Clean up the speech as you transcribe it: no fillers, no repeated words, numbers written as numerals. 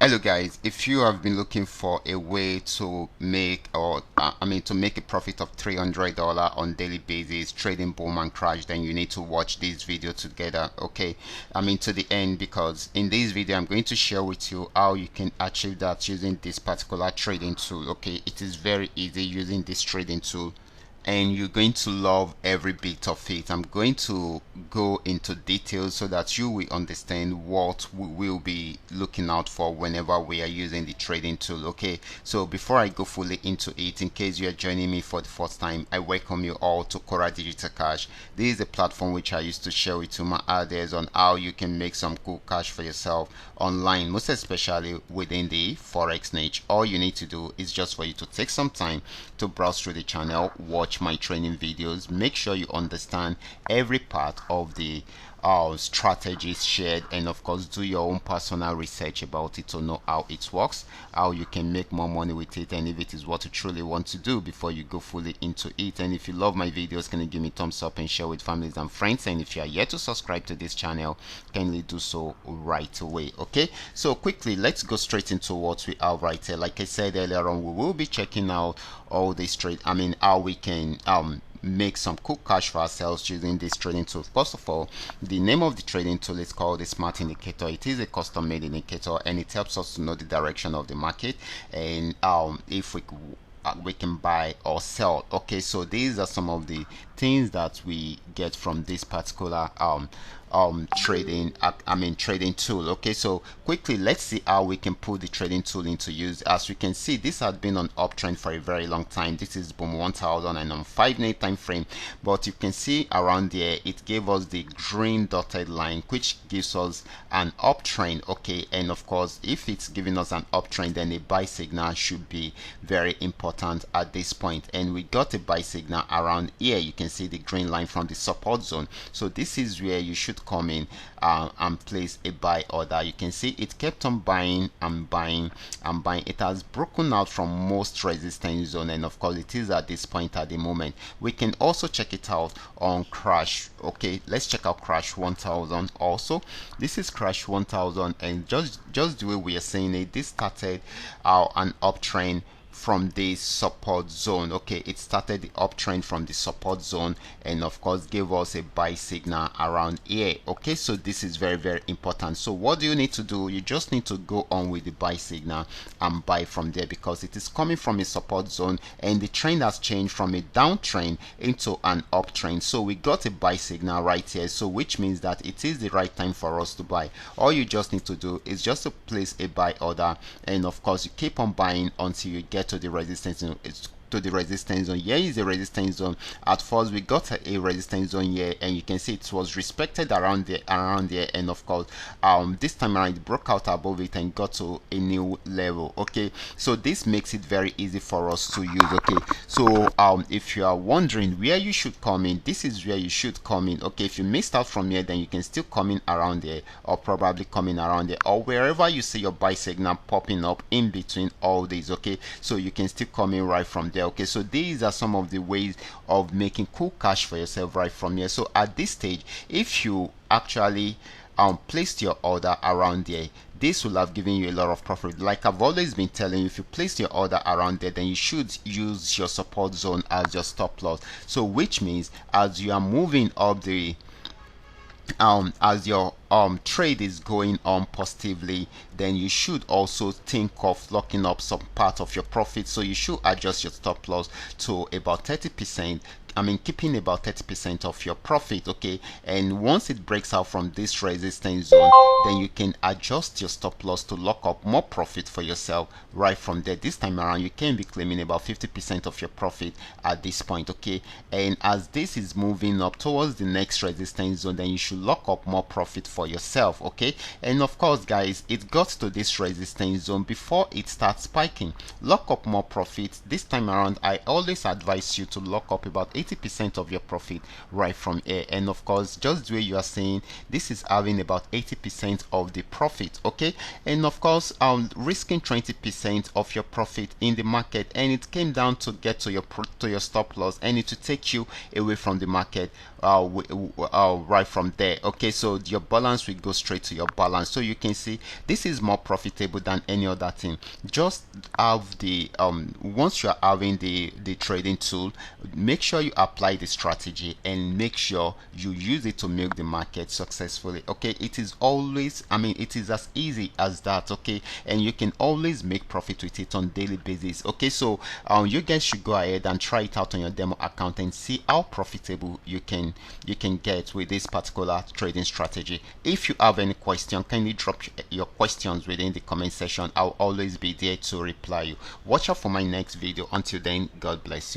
Hello guys, if you have been looking for a way to make to make a profit of $300 on daily basis trading boom and crash, then you need to watch this video together, okay? To the end, because in this video I'm going to share with you how you can achieve that using this particular trading tool. Okay, it is very easy using this trading tool and you're going to love every bit of it. I'm going to go into details so that you will understand what we will be looking out for whenever we are using the trading tool. Okay, so before I go fully into it, in case you are joining me for the first time, I welcome you all to Qora Digital Cash. This is a platform which I used to share with you my ideas on how you can make some cool cash for yourself online, most especially within the forex niche. All you need to do is just for you to take some time to browse through the channel, watch my training videos, make sure you understand every part of the strategies shared, and of course do your own personal research about it to know how it works, how you can make more money with it, and if it is what you truly want to do before you go fully into it. And if you love my videos, can you give me thumbs up and share with families and friends? And if you are yet to subscribe to this channel, kindly do so right away. Okay, so quickly let's go straight into what we have right here. Like I said earlier on, we will be checking out all this trade, how we can make some cool cash for ourselves using this trading tool. First of all, the name of the trading tool is called the Smart Indicator. It is a custom made indicator and it helps us to know the direction of the market and if we can buy or sell. Okay, so these are some of the things that we get from this particular trading tool. Okay, so quickly let's see how we can put the trading tool into use. As you can see, this has been on uptrend for a very long time. This is boom 1000 and on 5-minute time frame, but you can see around there it gave us the green dotted line, which gives us an uptrend. Okay, and of course if it's giving us an uptrend, then a buy signal should be very important at this point, and we got a buy signal around here. You can see the green line from the support zone, so this is where you should come in and place a buy order. You can see it kept on buying and buying and buying. It has broken out from most resistance zone, and of course it is at this point at the moment. We can also check it out on crash. Okay, let's check out crash 1000 also. This is crash 1000, and just the way we are saying it, this started an uptrend from this support zone. Okay, it started the uptrend from the support zone and of course gave us a buy signal around here. Okay, so this is very important. So what do you need to do? You just need to go on with the buy signal and buy from there, because it is coming from a support zone and the trend has changed from a downtrend into an uptrend. So we got a buy signal right here, so which means that it is the right time for us to buy. All you just need to do is just to place a buy order, and of course you keep on buying until you get to the resistance zone. Here is the resistance zone. At first we got a resistance zone here, and you can see it was respected around there, and of course this time around it broke out above it and got to a new level. Okay, so this makes it very easy for us to use. Okay, so if you are wondering where you should come in, this is where you should come in. Okay, if you missed out from here, then you can still come in around there, or probably coming around there, or wherever you see your buy signal popping up in between all these. Okay, so you can still come in right from there. Okay, so these are some of the ways of making cool cash for yourself right from here. So at this stage, if you actually placed your order around there, this will have given you a lot of profit. Like I've always been telling you, if you place your order around there, then you should use your support zone as your stop loss. So which means as you are moving up the as your trade is going on positively, then you should also think of locking up some part of your profit. So you should adjust your stop loss to about 30%. Keeping about 30% of your profit. Okay, and once it breaks out from this resistance zone, then you can adjust your stop loss to lock up more profit for yourself right from there. This time around you can be claiming about 50% of your profit at this point. Okay, and as this is moving up towards the next resistance zone, then you should lock up more profit for yourself. Okay, and of course guys, it got to this resistance zone before it starts spiking. Lock up more profit. This time around I always advise you to lock up about 80% of your profit right from here. And of course, just the way you are saying, this is having about 80% of the profit. Okay, and of course risking 20% of your profit in the market, and it came down to get to your stop loss, and it will take you away from the market right from there. Okay, so your balance will go straight to your balance. So you can see this is more profitable than any other thing. Just have the once you are having the trading tool, make sure you apply the strategy and make sure you use it to milk the market successfully. Okay, it is always, I mean, it is as easy as that. Okay, and you can always make profit with it on daily basis. Okay, so you guys should go ahead and try it out on your demo account and see how profitable you can get with this particular trading strategy. If you have any question, kindly drop your questions within the comment section. I'll always be there to reply you. Watch out for my next video. Until then, God bless you.